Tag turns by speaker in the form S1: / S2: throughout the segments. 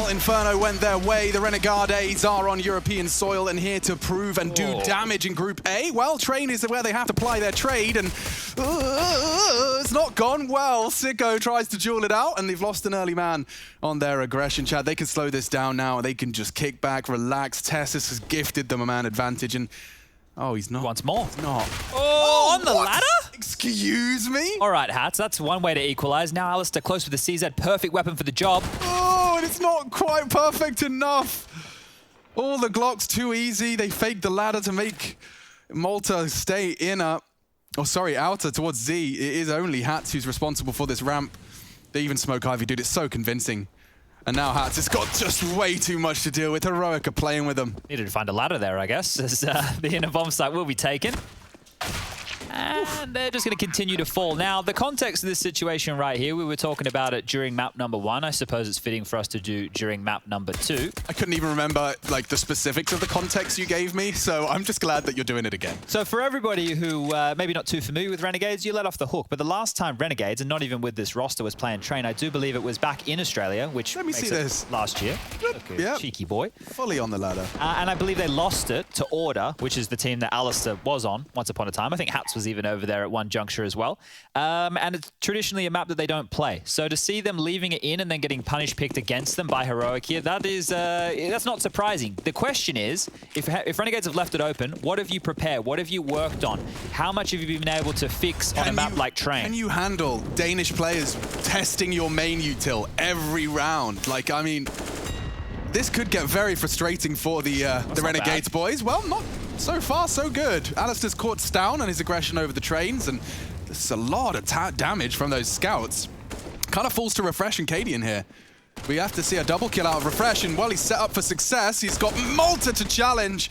S1: final Inferno went their way. The Renegades are on European soil and here to prove and do damage in Group A. Well, Train is where they have to ply their trade, and it's not gone well. CSGO tries to duel it out, and they've lost an early man on their aggression. Chad, they can slow this down now. They can just kick back, relax. Tessus has gifted them a man advantage, and oh, he's not.
S2: Once more.
S1: He's not.
S2: Oh, on the
S1: what?
S2: ladder?
S1: Excuse me?
S2: All right, Hats, that's one way to equalize. Now Alistair close with the CZ. Perfect weapon for the job.
S1: Oh, and it's not quite perfect enough. All the Glocks too easy. They faked the ladder to make Malta stay inner. Oh, sorry, outer towards Z. It is only Hats who's responsible for this ramp. They even smoke Ivy, dude. It's so convincing. And now Hats has got just way too much to deal with. Heroic are playing with them.
S2: Needed to find a ladder there, I guess, as the inner bomb site will be taken. And they're just going to continue to fall. Now, the context of this situation right here, we were talking about it during map number 1. I suppose it's fitting for us to do during map number 2.
S1: I couldn't even remember like the specifics of the context you gave me, so I'm just glad that you're doing it again.
S2: So for everybody who maybe not too familiar with Renegades, you let off the hook. But the last time Renegades, and not even with this roster, was playing Train, I do believe it was back in Australia, which
S1: Let me see this.
S2: Last year.
S1: Yep.
S2: Cheeky boy.
S1: Fully on the ladder.
S2: And I believe they lost it to Order, which is the team that Alistair was on once upon a time. I think Hats was even over there at one juncture as well. And it's traditionally a map that they don't play. So to see them leaving it in and then getting punish picked against them by Heroic here, that is that's not surprising. The question is, if Renegades have left it open, what have you prepared? What have you worked on? How much have you been able to fix on a map like Train?
S1: Can you handle Danish players testing your main util every round? Like, I mean, this could get very frustrating for the Renegades boys. Well, not so far, so good. Alistair's caught down on his aggression over the trains, and there's a lot of damage from those scouts. Kind of falls to Refresh and Cadian here. We have to see a double kill out of Refresh, and well, he's set up for success. He's got Malta to challenge.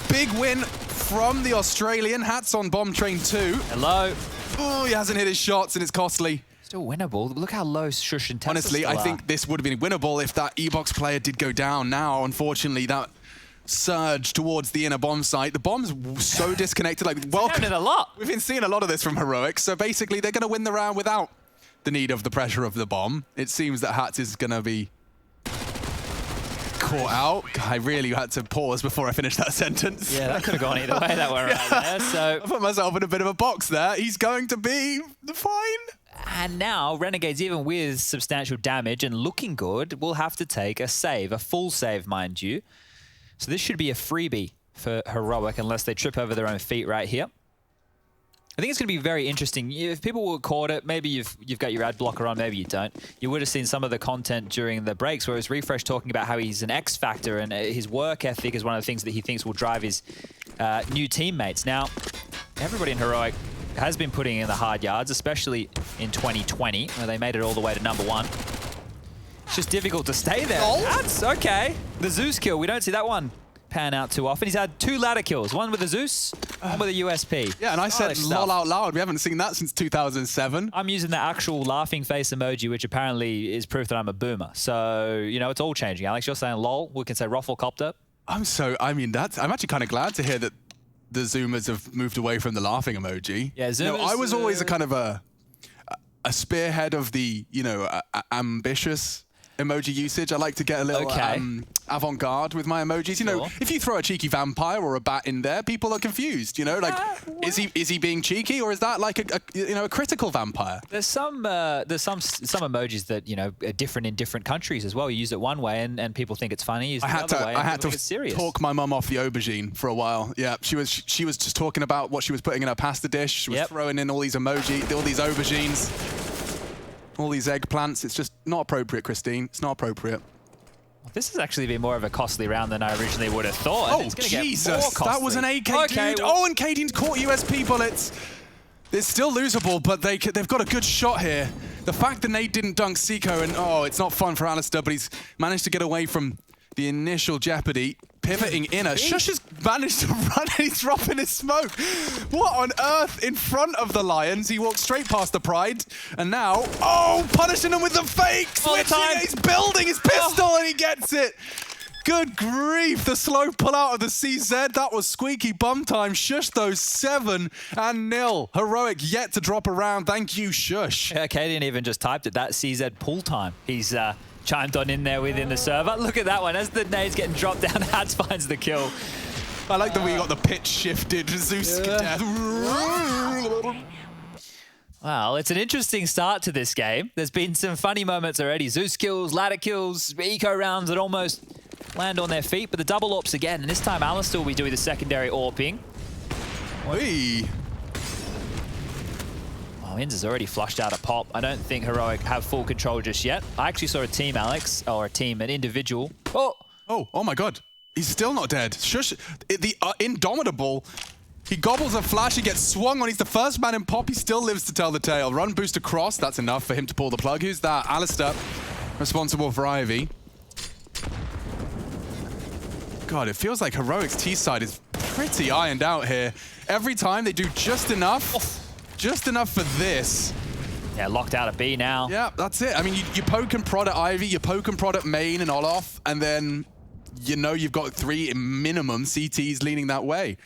S1: Big win from the Australian. Hats on Bomb Train 2.
S2: Hello.
S1: Oh, he hasn't hit his shots, and it's costly.
S2: Still winnable. Look how low Shush and Tessus
S1: Honestly, I think this would have been winnable if that E-Box player did go down. Now, unfortunately, that surge towards the inner bomb site. The bomb's so disconnected. Like, well,
S2: a lot.
S1: We've been seeing a lot of this from Heroic. So basically, they're going to win the round without the need of the pressure of the bomb. It seems that Hats is going to be caught out. I really had to pause before I finished that sentence.
S2: Yeah, that could have gone either way. That went right there. So
S1: I put myself in a bit of a box there. He's going to be fine.
S2: And now Renegades, even with substantial damage and looking good, will have to take a save, a full save, mind you. So this should be a freebie for Heroic unless they trip over their own feet right here. I think it's going to be very interesting. If people were caught it, maybe you've got your ad blocker on, maybe you don't. You would have seen some of the content during the breaks where it was Refresh talking about how he's an X factor and his work ethic is one of the things that he thinks will drive his new teammates. Now, everybody in Heroic has been putting in the hard yards, especially in 2020, where they made it all the way to #1. It's just difficult to stay there.
S1: Oh.
S2: That's okay. The Zeus kill, we don't see that one pan out too often. He's had 2 ladder kills, one with a Zeus, one with a USP.
S1: Yeah, and I said lol out loud. We haven't seen that since 2007.
S2: I'm using the actual laughing face emoji, which apparently is proof that I'm a boomer. So, you know, it's all changing. Alex, you're saying lol. We can say Rufflecopter.
S1: I'm actually kind of glad to hear that the Zoomers have moved away from the laughing emoji.
S2: Yeah, Zoomers.
S1: I was always a kind of a spearhead of the, ambitious emoji usage. I like to get a little avant-garde with my emojis. You know, if you throw a cheeky vampire or a bat in there, people are confused. You know, like is he being cheeky or is that like a critical vampire?
S2: There's some emojis that are different in different countries as well. You use it one way and people think it's funny. I had
S1: to talk my mum off the aubergine for a while. Yeah, she was just talking about what she was putting in her pasta dish. She was throwing in all these emoji, all these aubergines. All these eggplants, it's just not appropriate, Christine. It's not appropriate.
S2: This has actually been more of a costly round than I originally would have thought.
S1: Oh, Jesus. That was an AK, dude. Well, oh, and Cadian's caught USP bullets. It's still losable, but they've got a good shot here. The fact that Nate didn't dunk Seiko, and it's not fun for Alistair, but he's managed to get away from the initial jeopardy. Pivoting inner. Shush has managed to run and he's dropping his smoke. What on earth in front of the Lions? He walked straight past the Pride. And now, punishing him with the fake. Switching it. He's building his pistol and he gets it. Good grief. The slow pull out of the CZ. That was squeaky bum time. Shush those 7-0. Heroic yet to drop around. Thank you, Shush.
S2: Yeah, Cadian even just typed it. That CZ pull time. He's chimed on in there within the server. Look at that one. As the nades getting dropped down, Hats finds the kill.
S1: I like that we got the pitch shifted. Zeus death.
S2: Well, it's an interesting start to this game. There's been some funny moments already. Zeus kills, ladder kills, eco rounds that almost land on their feet, but the double AWPs again, and this time Alistair will be doing the secondary AWPing.
S1: Oi.
S2: Oh, Inz has already flushed out a pop. I don't think Heroic have full control just yet. I actually saw a team, Alex, or an individual. Oh!
S1: Oh my god. He's still not dead. Shush. The Indomitable. He gobbles a flash, he gets swung on. He's the first man in pop. He still lives to tell the tale. Run boost across. That's enough for him to pull the plug. Who's that? Alistair, responsible for Ivy. God, it feels like Heroic's T side is pretty ironed out here. Every time they do just enough for this.
S2: Yeah, locked out of B now.
S1: Yeah, that's it. I mean, you poke and prod at Ivy, you poke and prod at main and Olaf, and then you know you've got 3 minimum CTs leaning that way.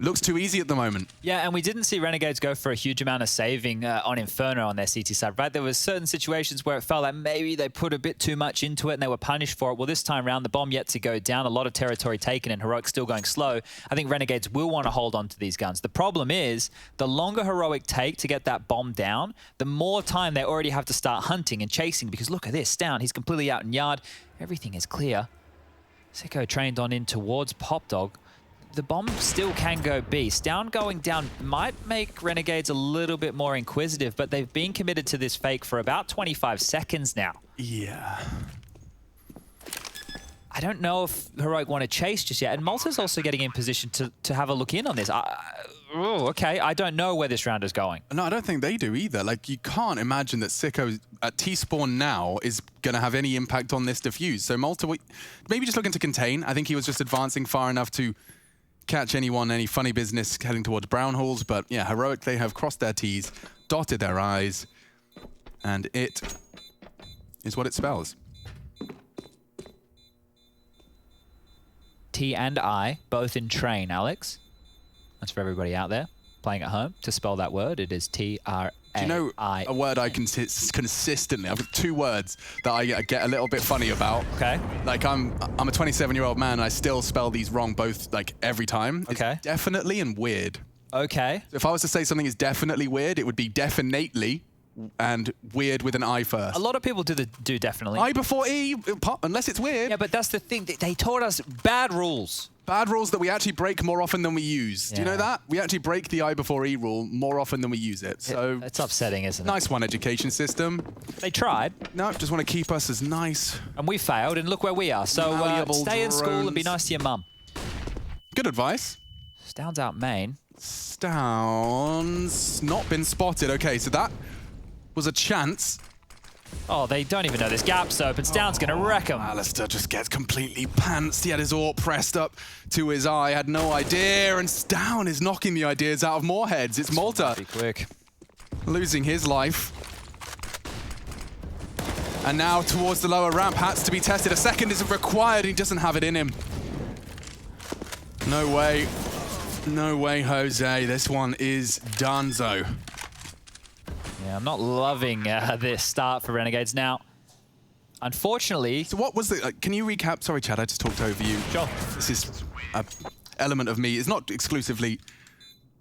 S1: Looks too easy at the moment.
S2: Yeah, and we didn't see Renegades go for a huge amount of saving on Inferno on their CT side, right? There was certain situations where it felt like maybe they put a bit too much into it and they were punished for it. Well, this time around, the bomb yet to go down, a lot of territory taken, and Heroic still going slow. I think Renegades will want to hold on to these guns. The problem is, the longer Heroic take to get that bomb down, the more time they already have to start hunting and chasing, because look at this, Down, he's completely out in yard. Everything is clear. Sicko trained on in towards Pop Dog. The bomb still can go B. Down going down might make Renegades a little bit more inquisitive, but they've been committed to this fake for about 25 seconds now.
S1: Yeah.
S2: I don't know if Heroic want to chase just yet, and Malta's also getting in position to have a look in on this. Okay, I don't know where this round is going.
S1: No, I don't think they do either. Like, you can't imagine that Sicko at T-spawn now is going to have any impact on this defuse. So Malta, maybe just looking to contain. I think he was just advancing far enough to catch any funny business heading towards Brown Halls. But yeah, Heroic, they have crossed their T's, dotted their I's, and it is what it spells.
S2: T and I, both in train, Alex. That's for everybody out there playing at home. To spell that word, it is T-R-A-I.
S1: Do you know a word I consistently, I've got 2 words that I get a little bit funny about.
S2: Okay.
S1: Like, I'm a 27-year-old man and I still spell these wrong both, like, every time.
S2: Okay.
S1: It's definitely and weird.
S2: Okay.
S1: So if I was to say something is definitely weird, it would be definitely and weird with an I first.
S2: A lot of people do definitely.
S1: I before E, unless it's weird.
S2: Yeah, but that's the thing. They taught us bad rules.
S1: Bad rules that we actually break more often than we use. Yeah. Do you know that? We actually break the I before E rule more often than we use it. So
S2: it's upsetting, isn't it?
S1: Nice one, education system.
S2: They tried.
S1: No, just want to keep us as nice.
S2: And we failed, and look where we are. So stay in school and be nice to your mum.
S1: Good advice.
S2: Stound's out main.
S1: Stound's not been spotted. Okay, so that was a chance.
S2: Oh, they don't even know this gap's open. Stound's going to wreck him.
S1: Alistair just gets completely pantsed. He had his AWP pressed up to his eye, had no idea, and Stound is knocking the ideas out of more heads. It's Malta.
S2: Be quick.
S1: Losing his life. And now towards the lower ramp, Hats to be tested. A second is required. He doesn't have it in him. No way. No way, Jose. This one is donezo.
S2: Yeah, I'm not loving this start for Renegades. Now, unfortunately...
S1: So what was the... can you recap? Sorry, Chad, I just talked over you.
S2: Sure.
S1: This is an element of me. It's not exclusively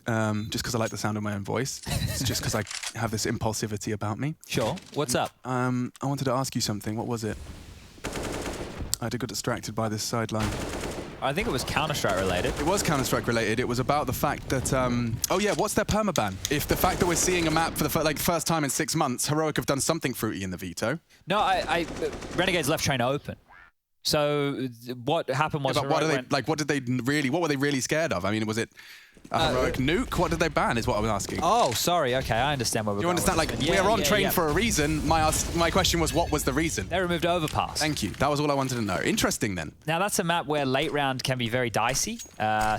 S1: just because I like the sound of my own voice. It's just because I have this impulsivity about me.
S2: Sure. What's up?
S1: I wanted to ask you something. What was it? I got distracted by this sideline.
S2: I think it was Counter-Strike related.
S1: It was Counter-Strike related. It was about the fact that, oh yeah, what's their permaban? If the fact that we're seeing a map for the first time in 6 months, Heroic have done something fruity in the veto.
S2: No, Renegades left train open. So what happened was...
S1: Yeah, but what were they really scared of? I mean, was it a Heroic nuke? What did they ban is what I was asking.
S2: Oh, sorry. Okay, I understand where we're going.
S1: You understand? Like, we're on train for a reason. My question was, what was the reason?
S2: They removed overpass.
S1: Thank you. That was all I wanted to know. Interesting then.
S2: Now, that's a map where late round can be very dicey.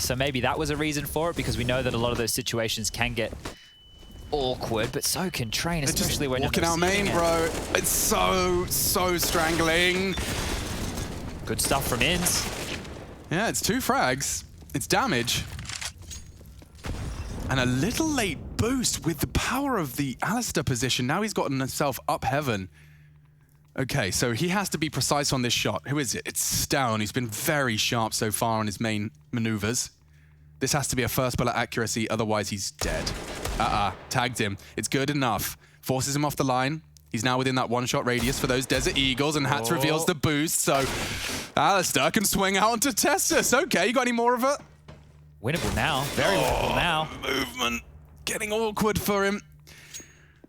S2: So maybe that was a reason for it, because we know that a lot of those situations can get awkward, but so can train, especially when you're
S1: walking out main, bro. It's so strangling.
S2: Good stuff from Inz.
S1: Yeah, it's 2 frags. It's damage. And a little late boost with the power of the Alistair position. Now he's gotten himself up heaven. Okay, so he has to be precise on this shot. Who is it? It's Stown. He's been very sharp so far on his main maneuvers. This has to be a first bullet accuracy, otherwise he's dead. Tagged him. It's good enough. Forces him off the line. He's now within that one-shot radius for those Desert Eagles, and Hats reveals the boost, so Alistair can swing out onto Tessus. Okay, you got any more of it?
S2: Winnable now. Very winnable now.
S1: Movement. Getting awkward for him.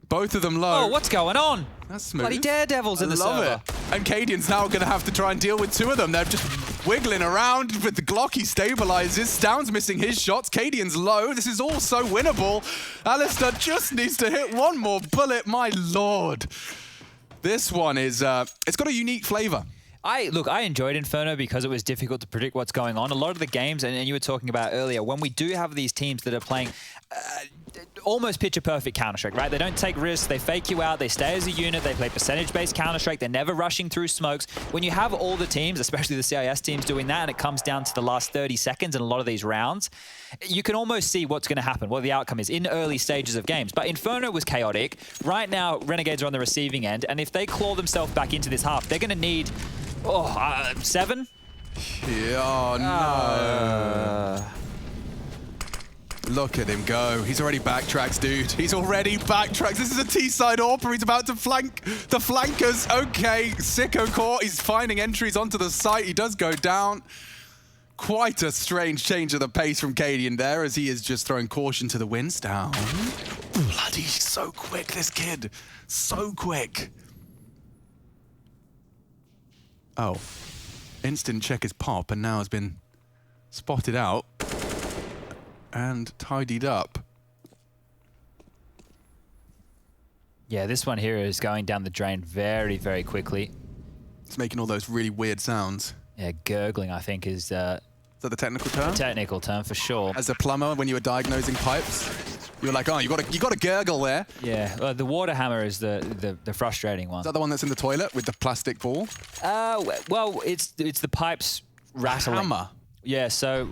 S1: Both of them low.
S2: Oh, what's going on?
S1: That's smooth.
S2: Bloody daredevils in the server.
S1: Love it. And Cadian's now going to have to try and deal with two of them. They're just wiggling around with the Glock. He stabilizes. Stown's missing his shots. Cadian's low. This is all so winnable. Alistair just needs to hit one more bullet. My lord. This one is, it's got a unique flavor.
S2: Look, I enjoyed Inferno because it was difficult to predict what's going on. A lot of the games, and you were talking about earlier, when we do have these teams that are playing almost picture-perfect Counter-Strike, right? They don't take risks, they fake you out, they stay as a unit, they play percentage-based Counter-Strike, they're never rushing through smokes. When you have all the teams, especially the CIS teams doing that, and it comes down to the last 30 seconds in a lot of these rounds, you can almost see what's going to happen, what the outcome is in early stages of games. But Inferno was chaotic. Right now, Renegades are on the receiving end, and if they claw themselves back into this half, they're going to need 7?
S1: Yeah, oh no. Look at him go. He's already backtracks, dude. He's already backtracks. This is a T-side AWP. He's about to flank the flankers. Okay, Sicko caught. He's finding entries onto the site. He does go down. Quite a strange change of the pace from Cadian there, as he is just throwing caution to the winds down. Bloody so quick, this kid. So quick. Oh. Instant check his pop, and now has been spotted out and tidied up.
S2: Yeah, this one here is going down the drain very, very quickly.
S1: It's making all those really weird sounds.
S2: Yeah, gurgling, I think, is
S1: that the technical term?
S2: The technical term, for sure.
S1: As a plumber, when you were diagnosing pipes, you were like, oh, you got a gurgle there.
S2: Yeah, the water hammer is the frustrating one.
S1: Is that the one that's in the toilet with the plastic ball?
S2: Well, it's the pipes rattling.
S1: Hammer?
S2: Yeah, so...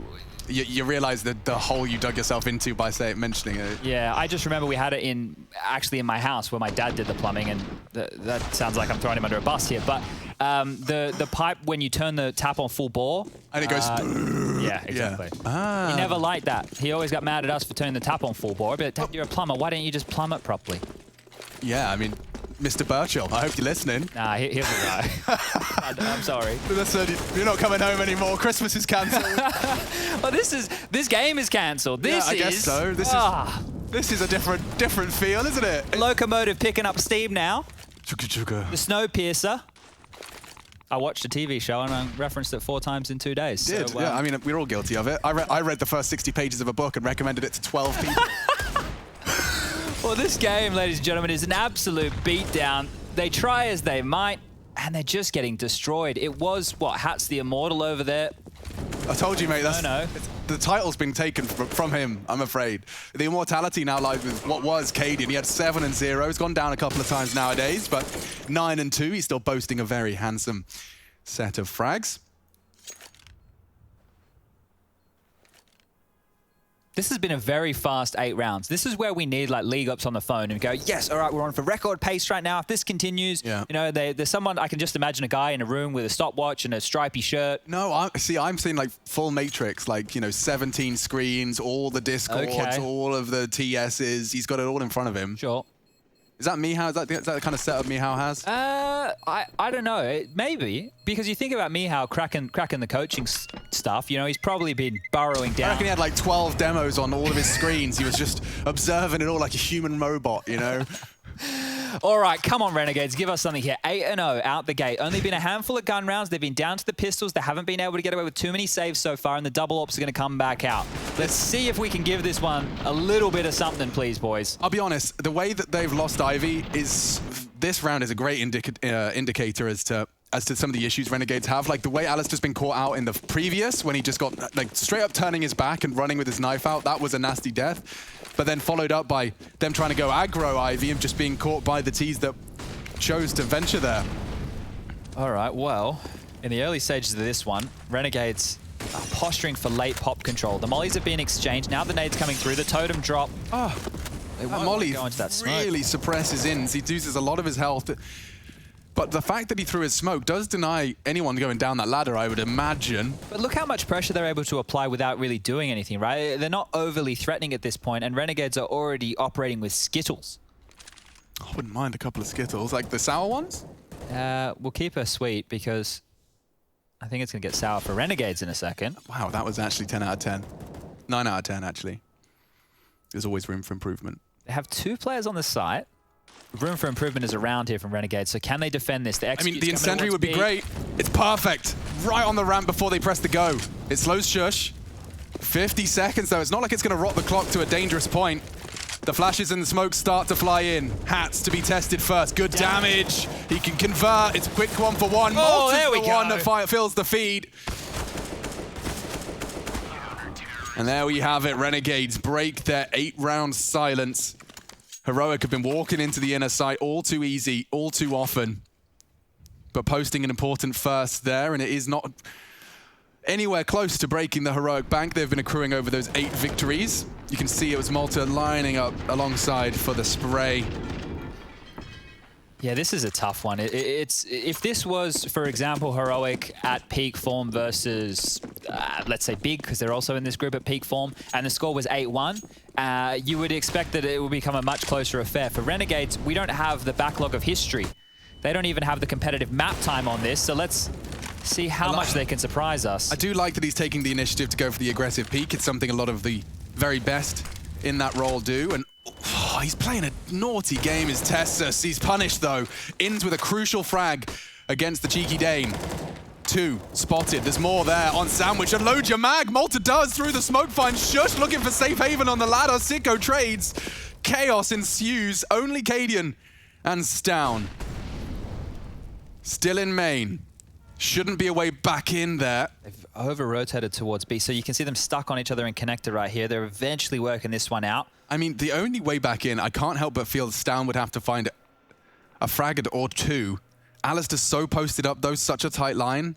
S1: You realise the hole you dug yourself into by mentioning it.
S2: Yeah, I just remember we had it actually in my house where my dad did the plumbing, and that sounds like I'm throwing him under a bus here, but the pipe, when you turn the tap on full bore... And it goes... yeah, exactly. Yeah. He never liked that. He always got mad at us for turning the tap on full bore, but Dad, you're a plumber, why don't you just plumb it properly? Yeah, I mean... Mr. Birchall, I hope you're listening. Nah, he'll be right. I'm sorry. Listen, you're not coming home anymore. Christmas is cancelled. Well, this game is cancelled. I guess so. This is a different feel, isn't it? Locomotive picking up steam now. The Snowpiercer. I watched a TV show and I referenced it 4 times in 2 days. Did, so, yeah. I mean, we're all guilty of it. I read the first 60 pages of a book and recommended it to 12 people. Well, this game, ladies and gentlemen, is an absolute beatdown. They try as they might, and they're just getting destroyed. It was, what, Hats the Immortal over there? I told you, mate. The title's been taken from him, I'm afraid. The immortality now lies with what was Cadian. He had 7 and 0. He's gone down a couple of times nowadays, but 9 and 2. He's still boasting a very handsome set of frags. This has been a very fast 8 rounds. This is where we need like league ups on the phone and go, yes, all right, we're on for record pace right now. If this continues, you know, there's someone, I can just imagine a guy in a room with a stopwatch and a stripy shirt. No, I'm seeing like full Matrix, like, you know, 17 screens, all the Discords, all of the TSs. He's got it all in front of him. Sure. Is that Mihao? Is that the kind of setup Mihao has? I don't know. Maybe. Because you think about Mihao cracking the coaching stuff, you know, he's probably been burrowing down. I reckon he had like 12 demos on all of his screens. He was just observing it all like a human robot, you know? All right, come on, Renegades. Give us something here. 8-0 out the gate. Only been a handful of gun rounds. They've been down to the pistols. They haven't been able to get away with too many saves so far, and the double ops are going to come back out. Let's see if we can give this one a little bit of something, please, boys. I'll be honest. The way that they've lost Ivy is... This round is a great indicator as to some of the issues Renegades have. Like the way Alistair's been caught out in the previous, when he just got like straight up turning his back and running with his knife out, that was a nasty death. But then followed up by them trying to go aggro Ivy and just being caught by the T's that chose to venture there. All right, well, in the early stages of this one, Renegades are posturing for late pop control. The mollies have been exchanged. Now the nade's coming through. The totem drop. Oh, that molly really suppresses in. He loses a lot of his health.
S1: But the fact that he threw his smoke does deny anyone going down that ladder, I would imagine.
S2: But look how much pressure they're able to apply without really doing anything, right? They're not overly threatening at this point, and Renegades are already operating with Skittles.
S1: I wouldn't mind a couple of Skittles, like the sour ones.
S2: We'll keep her sweet because I think it's going to get sour for Renegades in a second.
S1: Wow, that was actually 10 out of 10. 9 out of 10, actually. There's always room for improvement.
S2: They have 2 players on the site. Room for improvement is around here from Renegades, so can they defend this?
S1: I mean, the incendiary would be great. It's perfect. Right on the ramp before they press the go. It slows Shush. 50 seconds, though. It's not like it's going to rock the clock to a dangerous point. The flashes and the smoke start to fly in. Hats to be tested first. Good damage. He can convert. It's a quick 1-for-1.
S2: Oh, there we go.
S1: One that fills the feed. And there we have it. Renegades break their 8-round silence. Heroic have been walking into the inner site all too easy, all too often. But posting an important first there, and it is not anywhere close to breaking the Heroic bank they've been accruing over those 8 victories. You can see it was Malta lining up alongside for the spray.
S2: Yeah, this is a tough one. If this was, for example, Heroic at peak form versus, let's say, Big, because they're also in this group at peak form, and the score was 8-1, you would expect that it would become a much closer affair. For Renegades, we don't have the backlog of history. They don't even have the competitive map time on this, so let's see how much they can surprise us.
S1: I do like that he's taking the initiative to go for the aggressive peak. It's something a lot of the very best in that role do, and oh, he's playing a naughty game as Tessus. He's punished, though. Ends with a crucial frag against the cheeky Dane. 2 spotted. There's more there on Sandwich. Unload your mag. Malta does through the smoke. Finds Shush looking for safe haven on the ladder. Sicko trades. Chaos ensues. Only Cadian and Stown still in main. Shouldn't be a way back in there.
S2: They've over-rotated towards B, so you can see them stuck on each other and connected right here. They're eventually working this one out.
S1: I mean, the only way back in, I can't help but feel Stown would have to find a fragment or 2. Alistair's so posted up, though, such a tight line.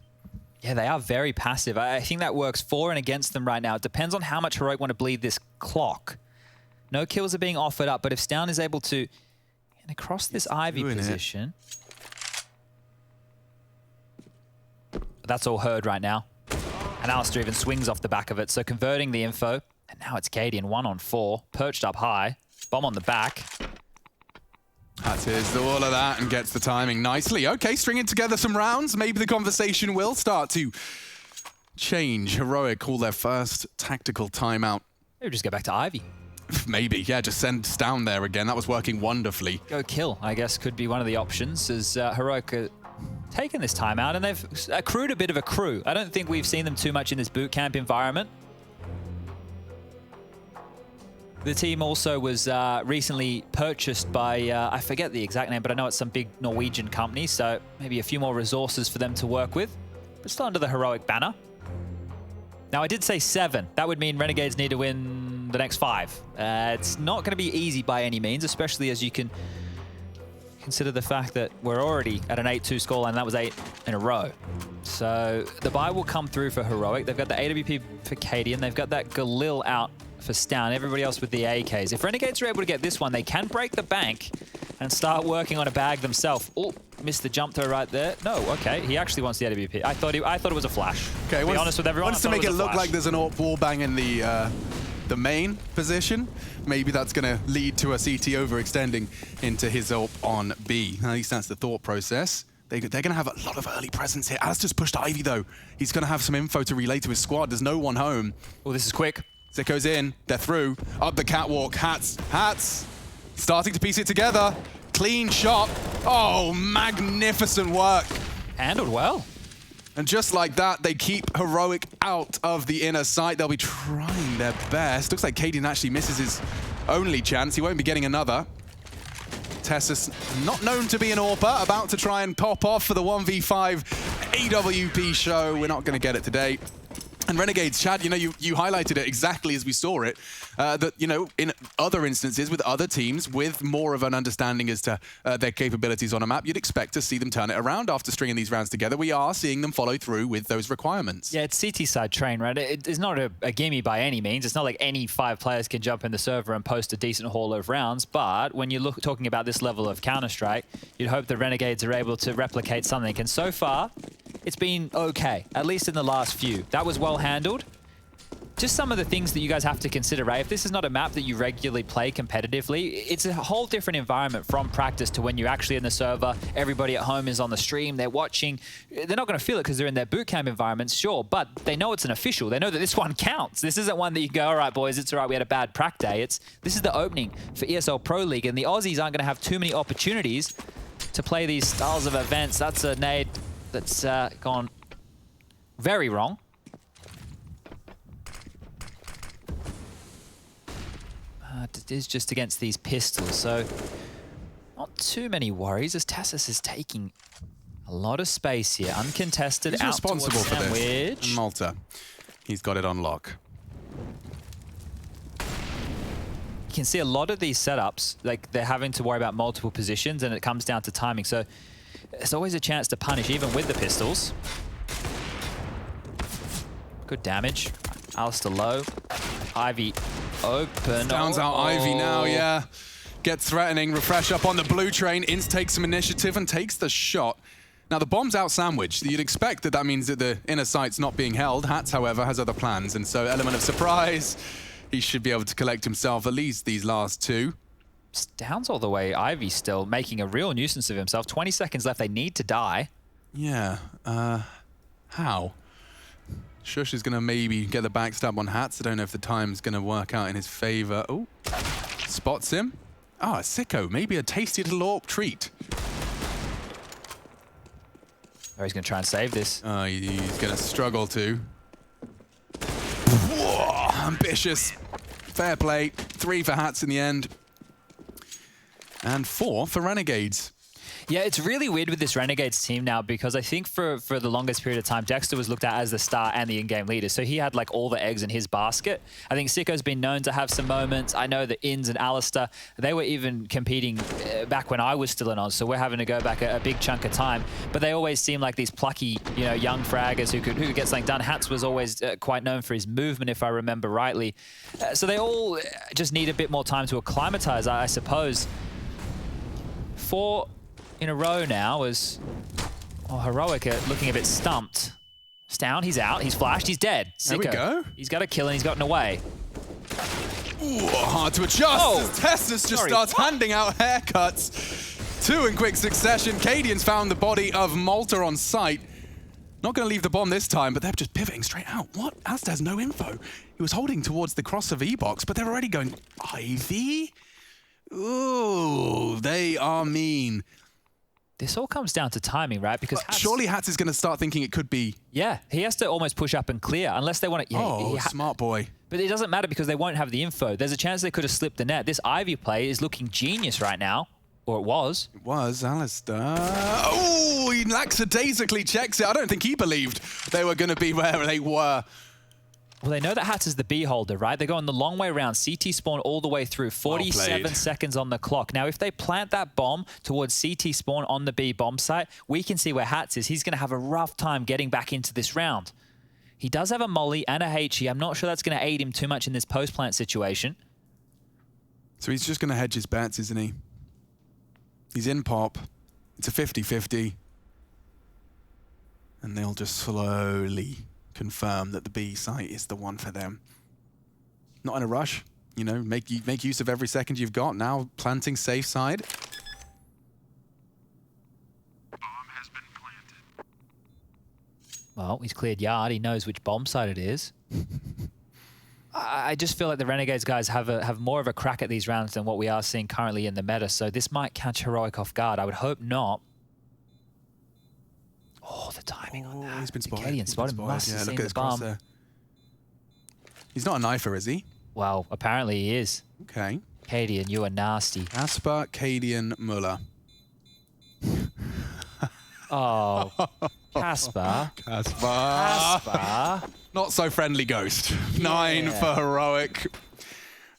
S2: Yeah, they are very passive. I think that works for and against them right now. It depends on how much Heroic want to bleed this clock. No kills are being offered up, but if Stown is able to get across this Ivy position... That's all heard right now. And Alistair even swings off the back of it, so converting the info. And now it's Cadian 1-on-4, perched up high, bomb on the back.
S1: That's all of that and gets the timing nicely. Okay, stringing together some rounds. Maybe the conversation will start to change. Heroic call their first tactical timeout.
S2: Maybe just go back to Ivy.
S1: Maybe, yeah, just send Stown there again. That was working wonderfully.
S2: Go kill, I guess, could be one of the options as Heroic taken this timeout, and they've accrued a bit of a crew. I don't think we've seen them too much in this boot camp environment. The team also was recently purchased by, I forget the exact name, but I know it's some big Norwegian company, so maybe a few more resources for them to work with, but still under the Heroic banner. Now, I did say 7. That would mean Renegades need to win the next 5. It's not going to be easy by any means, especially as you can consider the fact that we're already at an 8-2 scoreline. That was 8 in a row. So the buy will come through for Heroic. They've got the AWP for Cadian. They've got that Galil out for Stown. Everybody else with the AKs. If Renegades are able to get this one, they can break the bank and start working on a bag themselves. Oh, missed the jump throw right there. No, okay. He actually wants the AWP. I thought it was a flash.
S1: Okay,
S2: to be honest with everyone,
S1: wants to make it look like there's an AWP wall bang in the main position. Maybe that's going to lead to a CT overextending into his AWP on B. At least that's the thought process. They're going to have a lot of early presence here. Alistair's pushed Ivy, though. He's going to have some info to relay to his squad. There's no one home.
S2: Oh, this is quick.
S1: Ziko's in. They're through. Up the catwalk. Hats. Starting to piece it together. Clean shot. Oh, magnificent work.
S2: Handled well.
S1: And just like that, they keep Heroic out of the inner sight. They'll be trying their best. Looks like Cadian actually misses his only chance. He won't be getting another. Tessus, not known to be an AWPer, about to try and pop off for the 1v5 AWP show. We're not going to get it today. And Renegades, Chad, you know, you highlighted it exactly as we saw it, that, you know, in other instances with other teams with more of an understanding as to their capabilities on a map, you'd expect to see them turn it around after stringing these rounds together. We are seeing them follow through with those requirements.
S2: Yeah, it's CT side train, right? It's not a gimme by any means. It's not like any 5 players can jump in the server and post a decent haul of rounds, but when you're talking about this level of Counter-Strike, you'd hope the Renegades are able to replicate something. And so far, it's been okay, at least in the last few. That was well handled. Just some of the things that you guys have to consider, right? If this is not a map that you regularly play competitively, it's a whole different environment from practice to when you're actually in the server. Everybody at home is on the stream, they're watching. They're not going to feel it because they're in their bootcamp environments, sure, but they know it's an official. They know that this one counts. This isn't one that you go, all right, boys, it's all right, we had a bad prac day. This is the opening for ESL Pro League, and the Aussies aren't going to have too many opportunities to play these styles of events. That's a nade that's gone very wrong. It is just against these pistols, so not too many worries as Tassus is taking a lot of space here. Uncontested.
S1: He's
S2: out
S1: responsible for
S2: Sandwich.
S1: this. And Malta, he's got it on lock.
S2: You can see a lot of these setups, like they're having to worry about multiple positions, and it comes down to timing. So there's always a chance to punish, even with the pistols. Good damage. Alistair low. Ivy open.
S1: Downs out Ivy now, yeah. Gets threatening. Refresh up on the blue train. Inns takes some initiative and takes the shot. Now, the bomb's out sandwiched. You'd expect that means that the inner sight's not being held. Hats, however, has other plans, and so element of surprise. He should be able to collect himself at least these last 2.
S2: Downs all the way. Ivy still making a real nuisance of himself. 20 seconds left. They need to die.
S1: Yeah. How? Shush is going to maybe get the backstab on Hats. I don't know if the time's going to work out in his favor. Oh, spots him. Ah, Sicko, maybe a tasty little AWP treat.
S2: Oh, he's going to try and save this.
S1: He's going to struggle to. Whoa, ambitious. Fair play. 3 for Hats in the end. And 4 for Renegades.
S2: Yeah, it's really weird with this Renegades team now because I think for the longest period of time, Dexter was looked at as the star and the in-game leader. So he had like all the eggs in his basket. I think Sicko's been known to have some moments. I know that Inns and Alistair, they were even competing back when I was still in Oz. So we're having to go back a big chunk of time. But they always seem like these plucky, you know, young fraggers who could get something done. Hats was always quite known for his movement, if I remember rightly. So they all just need a bit more time to acclimatize, I suppose. 4 in a row now as Heroic looking a bit stumped. It's down, he's out, he's flashed, he's dead. Sicko.
S1: There we go.
S2: He's got a kill and he's gotten away.
S1: Ooh, hard to adjust as Tessus just starts handing out haircuts. 2 in quick succession. Cadian's found the body of Malta on site. Not going to leave the bomb this time, but they're just pivoting straight out. What? Alistair has no info. He was holding towards the cross of E-box, but they're already going, Ivy? Ooh, they are mean.
S2: This all comes down to timing, right? Because
S1: surely Hats is going to start thinking it could be.
S2: Yeah, he has to almost push up and clear unless they want to. Yeah,
S1: smart boy.
S2: But it doesn't matter because they won't have the info. There's a chance they could have slipped the net. This Ivy play is looking genius right now. Or it was.
S1: It was, Alistair. Oh, he lackadaisically checks it. I don't think he believed they were going to be where they were.
S2: Well, they know that Hats is the B holder, right? They're going the long way around. CT spawn all the way through. 47 seconds on the clock. Now, if they plant that bomb towards CT spawn on the B bomb site, we can see where Hats is. He's going to have a rough time getting back into this round. He does have a molly and a HE. I'm not sure that's going to aid him too much in this post-plant situation.
S1: So he's just going to hedge his bets, isn't he? He's in pop. It's a 50-50. And they'll just slowly confirm that the B site is the one for them. Not in a rush, you know, make use of every second you've got. Now planting safe side.
S3: Bomb has been planted.
S2: Well, he's cleared yard. He knows which bomb site it is. I just feel like the Renegades guys have more of a crack at these rounds than what we are seeing currently in the meta. So this might catch Heroic off guard. I would hope not. Oh, the timing on that.
S1: He's been spotted.
S2: Cadian spotted. Must have seen the bomb.
S1: He's not a knifer, is he?
S2: Well, apparently he is.
S1: Okay.
S2: Cadian, you are nasty.
S1: Asper, Cadian, Muller.
S2: Oh. Casper.
S1: Casper. Not so friendly Ghost. 9 for Heroic.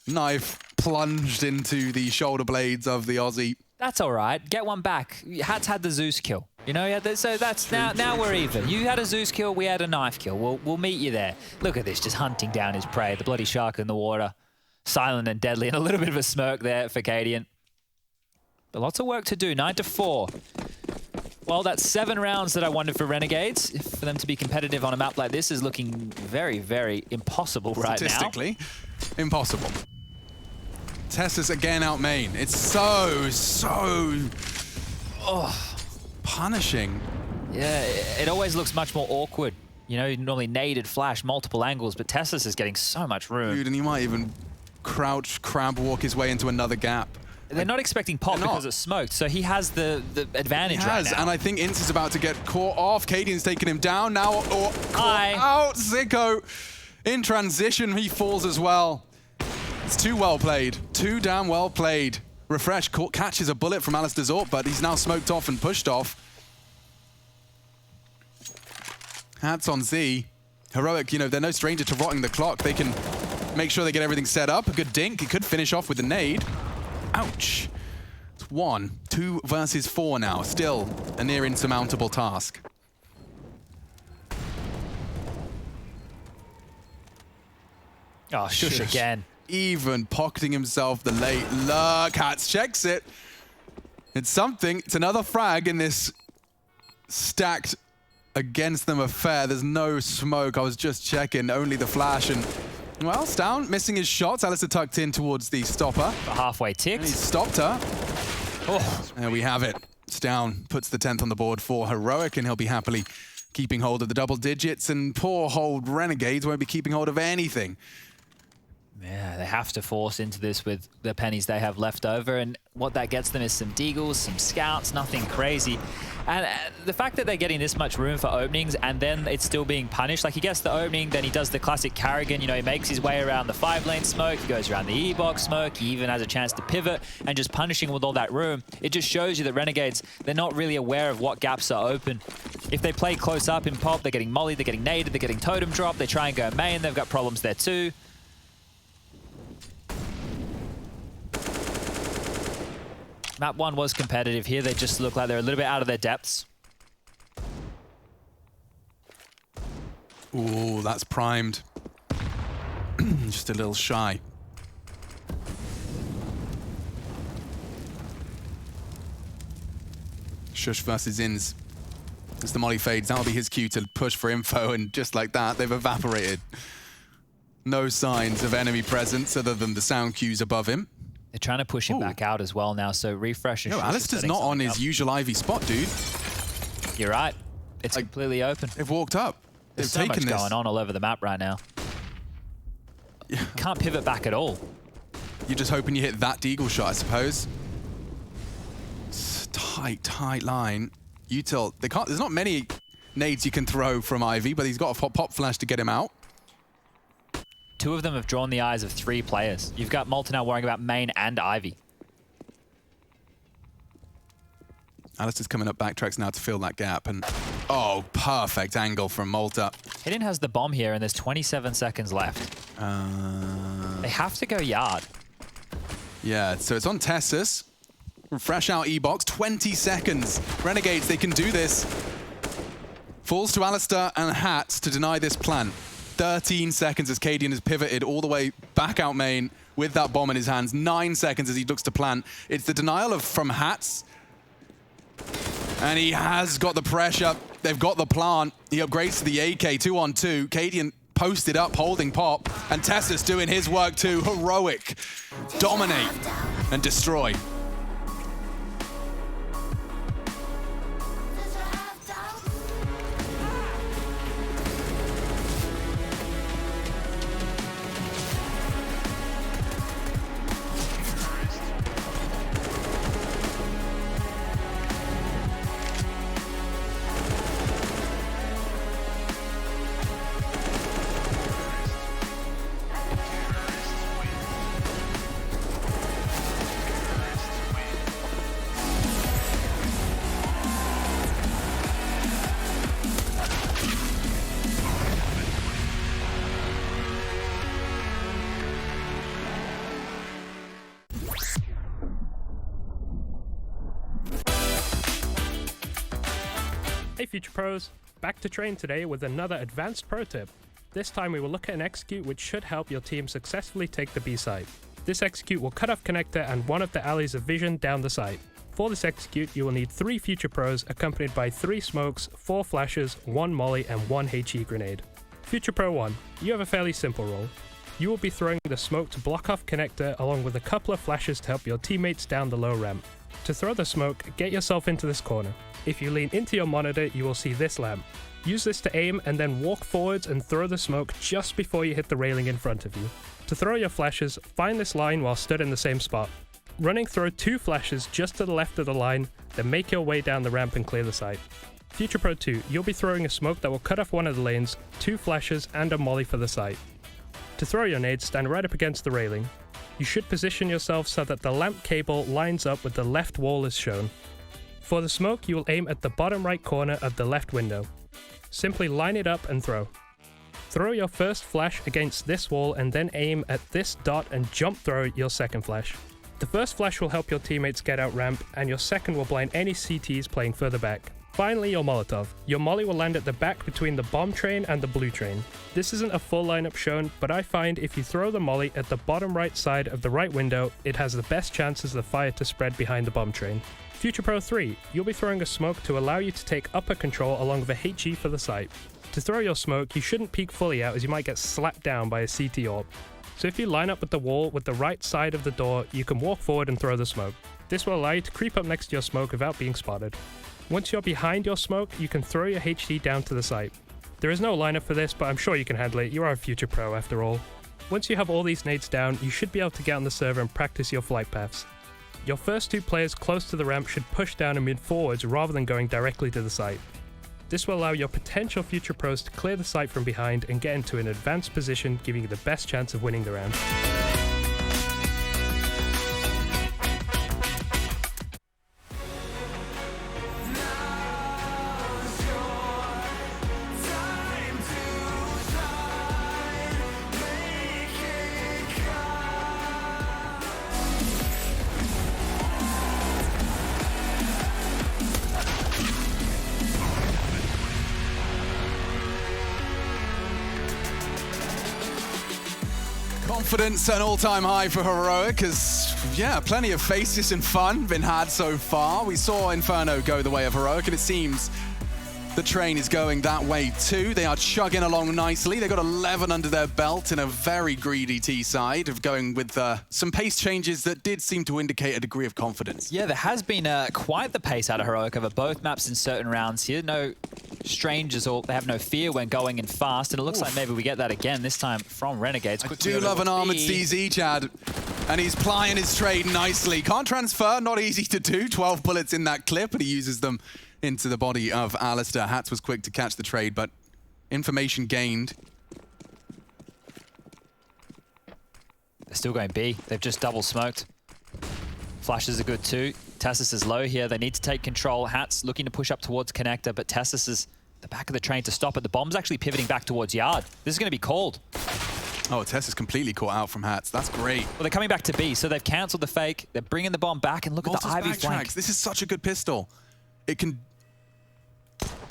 S1: Knife plunged into the shoulder blades of the Aussie.
S2: That's all right. Get one back. Hats had the Zeus kill. You know, so that's now we're even. You had a Zeus kill, we had a knife kill. We'll meet you there. Look at this, just hunting down his prey. The bloody shark in the water. Silent and deadly, and a little bit of a smirk there for Cadian. But lots of work to do. 9-4. Well, that's 7 rounds that I wanted for Renegades. For them to be competitive on a map like this is looking very, very impossible right now.
S1: Statistically, impossible. Tessus again out main. It's so punishing.
S2: Yeah, it always looks much more awkward. You know, normally naded flash, multiple angles, but Tessus is getting so much room.
S1: Dude, and he might even crouch, crab walk his way into another gap.
S2: They're not expecting pop because it's smoked, so he has the advantage right now.
S1: And I think Ince is about to get caught off. Cadian's taking him down now.
S2: Hi.
S1: Out, Zico. In transition, he falls as well. It's too well played. Too damn well played. Refresh catches a bullet from Alistair Zort, but he's now smoked off and pushed off. Hats on Z. Heroic, you know, they're no stranger to rotting the clock. They can make sure they get everything set up. A good dink. He could finish off with the nade. Ouch. It's 1, 2 versus 4 now. Still a near insurmountable task.
S2: Oh, shush again.
S1: Even pocketing himself the late look. Hats checks it. It's something. It's another frag in this stacked against them affair. There's no smoke. I was just checking. Only the flash. And, well, Stown missing his shots. Alistair tucked in towards the stopper.
S2: A halfway ticked.
S1: And he stopped her.
S2: Oh.
S1: There we have it. Stown puts the 10th on the board for Heroic, and he'll be happily keeping hold of the double digits. And poor old Renegades won't be keeping hold of anything.
S2: Yeah, they have to force into this with the pennies they have left over, and what that gets them is some deagles, some scouts, nothing crazy. And the fact that they're getting this much room for openings and then it's still being punished, like he gets the opening, then he does the classic Carrigan, you know, he makes his way around the 5-lane smoke, he goes around the E-box smoke, he even has a chance to pivot, and just punishing with all that room, it just shows you that Renegades, they're not really aware of what gaps are open. If they play close up in pop, they're getting mollied, they're getting naded, they're getting totem dropped, they try and go main, they've got problems there too. Map 1 was competitive here. They just look like they're a little bit out of their depths.
S1: Ooh, that's primed. Just a little shy. Shush versus Inz. As the molly fades, that'll be his cue to push for info, and just like that, they've evaporated. No signs of enemy presence other than the sound cues above him.
S2: They're trying to push him back out as well now, so refresh.
S1: No, Alistair's not on his usual Ivy spot, dude.
S2: You're right. It's completely open.
S1: They've walked up.
S2: There's so much going on all over the map right now. Yeah. Can't pivot back at all.
S1: You're just hoping you hit that deagle shot, I suppose. It's tight line. Util, they can't. There's not many nades you can throw from Ivy, but he's got a pop flash to get him out.
S2: 2 of them have drawn the eyes of 3 players. You've got Malta now worrying about main and Ivy.
S1: Alistair's coming up backtracks now to fill that gap, and oh, perfect angle from Malta.
S2: Hidden has the bomb here, and there's 27 seconds left. They have to go yard.
S1: Yeah, so it's on Tessus. Fresh out E-box, 20 seconds. Renegades, they can do this. Falls to Alistair and Hats to deny this plan. 13 seconds as Cadian has pivoted all the way back out main with that bomb in his hands. 9 seconds as he looks to plant. It's the denial from Hats. And he has got the pressure. They've got the plant. He upgrades to the AK, 2-on-2. Cadian posted up, holding pop. And Tessus doing his work too. Heroic. Dominate and destroy.
S4: Future Pros, back to train today with another advanced pro tip. This time we will look at an execute which should help your team successfully take the B site. This execute will cut off connector and one of the alleys of vision down the site. For this execute, you will need 3 Future Pros accompanied by 3 smokes, 4 flashes, 1 molly and 1 HE grenade. Future Pro 1, you have a fairly simple role. You will be throwing the smoke to block off connector along with a couple of flashes to help your teammates down the low ramp. To throw the smoke, get yourself into this corner. If you lean into your monitor, you will see this lamp. Use this to aim and then walk forwards and throw the smoke just before you hit the railing in front of you. To throw your flashes, find this line while stood in the same spot. Running, throw 2 flashes just to the left of the line, then make your way down the ramp and clear the site. Future Pro 2, you'll be throwing a smoke that will cut off one of the lanes, 2 flashes and a molly for the site. To throw your nades, stand right up against the railing. You should position yourself so that the lamp cable lines up with the left wall as shown. For the smoke, you will aim at the bottom right corner of the left window. Simply line it up and throw. Throw your first flash against this wall and then aim at this dot and jump throw your second flash. The first flash will help your teammates get out ramp, and your second will blind any CTs playing further back. Finally, your Molotov. Your molly will land at the back between the bomb train and the blue train. This isn't a full lineup shown, but I find if you throw the molly at the bottom right side of the right window, it has the best chances of fire to spread behind the bomb train. Future Pro 3, you'll be throwing a smoke to allow you to take upper control along with a HE for the site. To throw your smoke, you shouldn't peek fully out as you might get slapped down by a CT AWP. So if you line up with the wall with the right side of the door, you can walk forward and throw the smoke. This will allow you to creep up next to your smoke without being spotted. Once you're behind your smoke, you can throw your HE down to the site. There is no lineup for this, but I'm sure you can handle it. You are a Future Pro after all. Once you have all these nades down, you should be able to get on the server and practice your flight paths. Your first 2 players close to the ramp should push down and move forwards rather than going directly to the site. This will allow your potential Future Pros to clear the site from behind and get into an advanced position, giving you the best chance of winning the round.
S1: Confidence at an all-time high for Heroic as, yeah, plenty of faces and fun been had so far. We saw Inferno go the way of Heroic, and it seems the train is going that way too. They are chugging along nicely. They got 11 under their belt in a very greedy T side of going with some pace changes that did seem to indicate a degree of confidence.
S2: Yeah, there has been quite the pace out of Heroic over both maps in certain rounds here. No strangers, or they have no fear when going in fast, and it looks like maybe we get that again, this time from Renegades.
S1: I do love an armored CZ, Chad, and he's plying his trade nicely. Can't transfer, not easy to do. 12 bullets in that clip, but he uses them into the body of Alistair. Hats was quick to catch the trade, but information gained.
S2: They're still going B. They've just double smoked. Flashes are good too. Tassis is low here. They need to take control. Hats looking to push up towards connector, but Tassis is the back of the train to stop it. The bomb's actually pivoting back towards yard. This is going to be called.
S1: Oh, Tess is completely caught out from Hats. That's great.
S2: Well, they're coming back to B, so they've cancelled the fake. They're bringing the bomb back, and look at the Ivy flank.
S1: This is such a good pistol. It can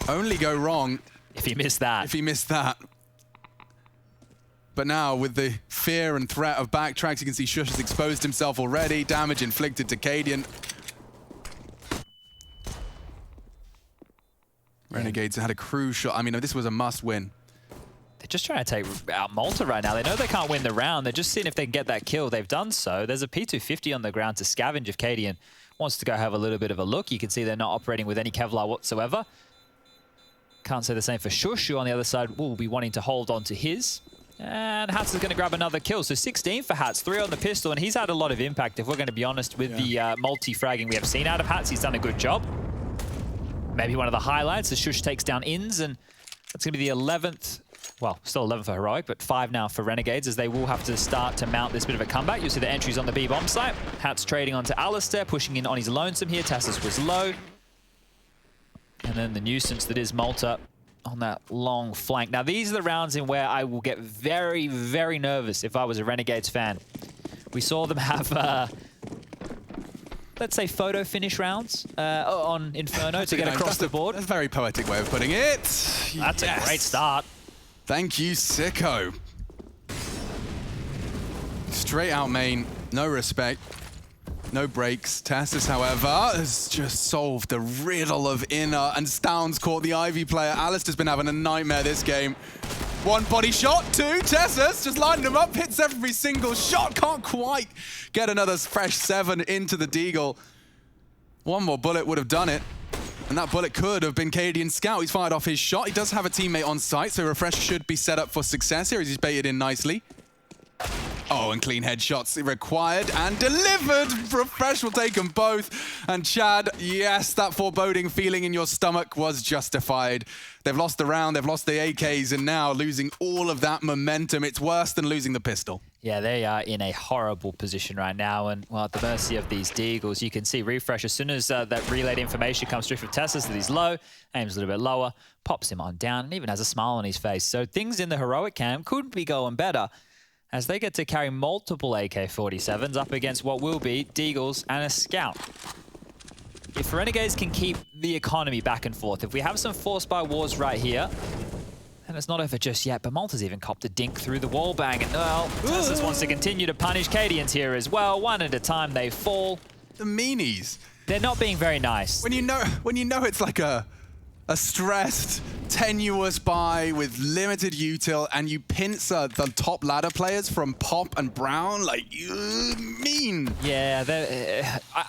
S1: only go wrong
S2: if he missed that.
S1: If he missed that. But now, with the fear and threat of backtracks, you can see Shush has exposed himself already. Damage inflicted to Cadian. Renegades had a crucial... I mean, this was a must-win.
S2: They're just trying to take out Malta right now. They know they can't win the round. They're just seeing if they can get that kill. They've done so. There's a P250 on the ground to scavenge if Cadian wants to go have a little bit of a look. You can see they're not operating with any Kevlar whatsoever. Can't say the same for Shushu on the other side. Will be wanting to hold on to his. And Hats is going to grab another kill. So 16 for Hats, 3 on the pistol, and he's had a lot of impact, if we're going to be honest, with the multi-fragging we have seen out of Hats. He's done a good job. Maybe one of the highlights as Shush takes down Ins, and that's going to be the 11th. Well, still 11 for Heroic, but 5 now for Renegades, as they will have to start to mount this bit of a comeback. You'll see the entries on the B bomb site. Hats trading onto Alistair, pushing in on his lonesome here. Tassis was low. And then the nuisance that is Malta on that long flank. Now, these are the rounds in where I will get very, very nervous if I was a Renegades fan. We saw them have let's say, photo finish rounds on Inferno to get across the board.
S1: That's a very poetic way of putting it.
S2: That's a great start.
S1: Thank you, Sicko. Straight out main, no respect, no breaks. Tessus, however, has just solved the riddle of inner, and Stounds caught the Ivy player. Alistair's been having a nightmare this game. One body shot, two. Tessus just lining him up, hits every single shot. Can't quite get another fresh 7 into the Deagle. One more bullet would have done it. And that bullet could have been Cadian's scout. He's fired off his shot. He does have a teammate on site, so Refresh should be set up for success here as he's baited in nicely. Oh, and clean headshots required and delivered. Refresh will take them both. And Chad, yes, that foreboding feeling in your stomach was justified. They've lost the round, they've lost the AKs, and now losing all of that momentum. It's worse than losing the pistol.
S2: Yeah, they are in a horrible position right now, and well, at the mercy of these Deagles. You can see Refresh, as soon as that relayed information comes through from Tessus that he's low, aims a little bit lower, pops him on down, and even has a smile on his face. So things in the heroic camp could be going better, as they get to carry multiple AK-47s up against what will be Deagles and a Scout. If Renegades can keep the economy back and forth, if we have some force by wars right here, and it's not over just yet, but Malta's even copped a dink through the wall bang, and well, Tessus wants to continue to punish Cadians here as well. One at a time they fall.
S1: The meanies.
S2: They're not being very nice.
S1: When you know it's like a stressed, tenuous buy with limited util, and you pincer the top ladder players from Pop and Brown, like, you mean.
S2: Yeah,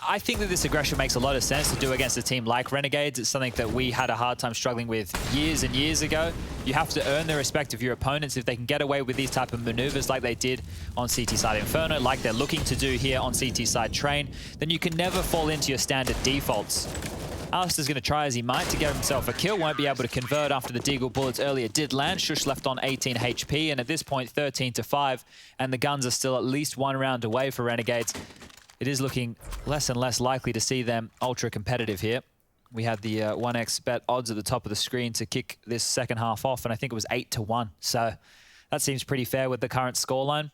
S2: I think that this aggression makes a lot of sense to do against a team like Renegades. It's something that we had a hard time struggling with years and years ago. You have to earn the respect of your opponents. If they can get away with these type of maneuvers like they did on CT side Inferno, like they're looking to do here on CT side Train, then you can never fall into your standard defaults. Alistair's going to try as he might to get himself a kill. Won't be able to convert after the Deagle bullets earlier did land. Shush left on 18 HP, and at this point 13-5, and the guns are still at least 1 round away for Renegades. It is looking less and less likely to see them ultra competitive here. We had the 1x bet odds at the top of the screen to kick this second half off, and I think it was 8-1. So that seems pretty fair with the current scoreline.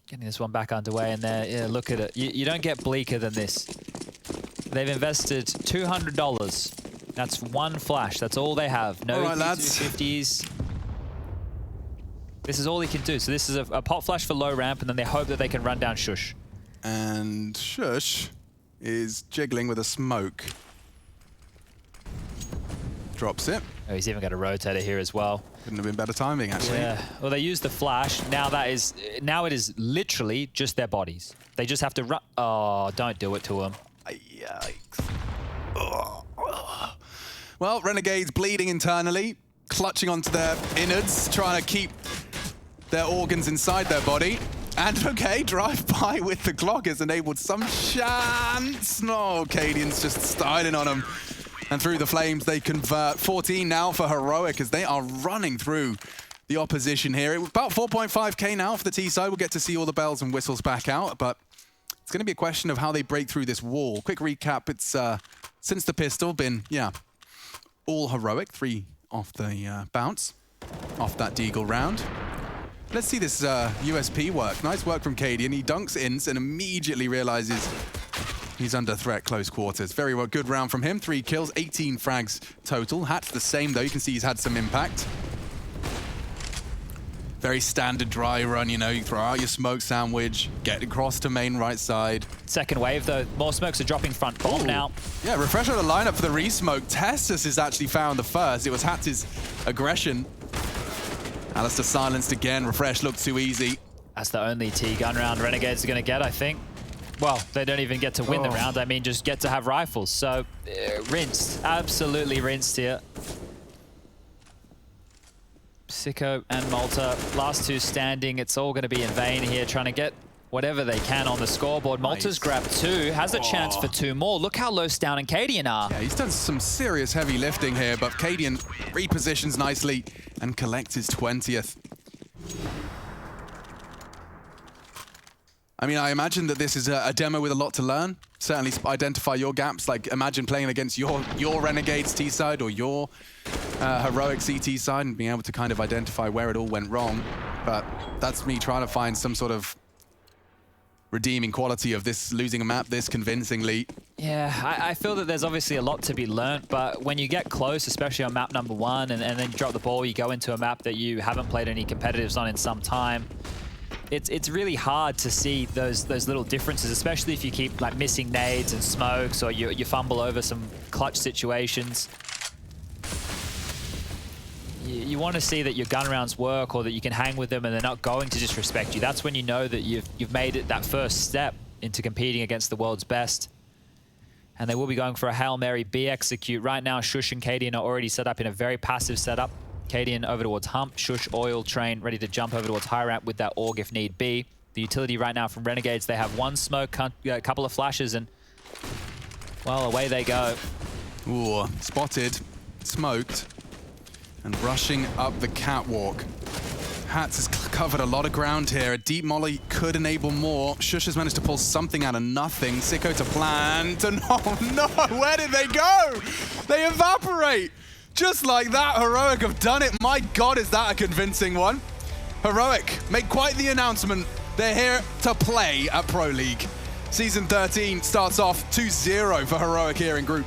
S2: Getting this one back underway, and there, yeah, look at it. You don't get bleaker than this. They've invested $200. That's one flash. That's all they have. No EQ250s. This is all he can do. So this is a pop flash for low ramp, and then they hope that they can run down Shush.
S1: And Shush is jiggling with a smoke. Drops it.
S2: Oh, he's even got a rotator here as well.
S1: Couldn't have been better timing, actually.
S2: Yeah. Well, they used the flash. Now it is literally just their bodies. They just have to run. Oh, don't do it to them.
S1: Yikes. Well, Renegades bleeding internally, clutching onto their innards, trying to keep their organs inside their body. And okay, drive-by with the Glock has enabled some chance. No, Cadian's just styling on them. And through the flames, they convert. 14 now for Heroic as they are running through the opposition here. About 4.5k now for the T side. We'll get to see all the bells and whistles back out, but it's going to be a question of how they break through this wall. Quick recap, it's since the pistol been, yeah, all Heroic. 3 off the bounce, off that Deagle round. Let's see this USP work. Nice work from Cadian. He dunks in and immediately realizes he's under threat close quarters. Very well, good round from him. 3 kills, 18 frags total. Hat's the same though. You can see he's had some impact. Very standard dry run, you know, you throw out your smoke sandwich, get across to main right side.
S2: Second wave though, more smokes are dropping front bomb now. Yeah,
S1: Refresh on the lineup for the resmoke. Tessus has actually found the first. It was Hat's aggression. Alistair silenced again. Refresh looked too easy.
S2: That's the only T-gun round Renegades are going to get, I think. Well, they don't even get to win the round. I mean, just get to have rifles. So, rinsed. Absolutely rinsed here. Sicko and Malta, last 2 standing. It's all going to be in vain here, trying to get whatever they can on the scoreboard. Malta's grabbed 2, has a chance for 2 more. Look how low Stown and Cadian are.
S1: Yeah, he's done some serious heavy lifting here, but Cadian repositions nicely and collects his 20th. I mean, I imagine that this is a demo with a lot to learn. Certainly identify your gaps. Like, imagine playing against your Renegades T side or your Heroic CT side and being able to kind of identify where it all went wrong. But that's me trying to find some sort of redeeming quality of this losing a map this convincingly.
S2: Yeah, I feel that there's obviously a lot to be learnt, but when you get close, especially on map number 1, and then you drop the ball, you go into a map that you haven't played any competitives on in some time, it's really hard to see those little differences, especially if you keep like missing nades and smokes, or you fumble over some clutch situations. You want to see that your gun rounds work, or that you can hang with them and they're not going to disrespect you. That's when you know that you've made it that first step into competing against the world's best. And they will be going for a Hail Mary B execute. Right now, Shush and Cadian are already set up in a very passive setup. Cadian over towards Hump, Shush, Oil, Train, ready to jump over towards High Ramp with that Org if need be. The utility right now from Renegades, they have one smoke, a couple of flashes, and, well, away they go.
S1: Ooh, spotted, smoked, and rushing up the catwalk. Hats has covered a lot of ground here. A deep molly could enable more. Shush has managed to pull something out of nothing. Sicko to plant, and oh no, where did they go? They evaporate! Just like that, Heroic have done it. My God, is that a convincing one? Heroic make quite the announcement. They're here to play at Pro League. Season 13 starts off 2-0 for Heroic here in Group A.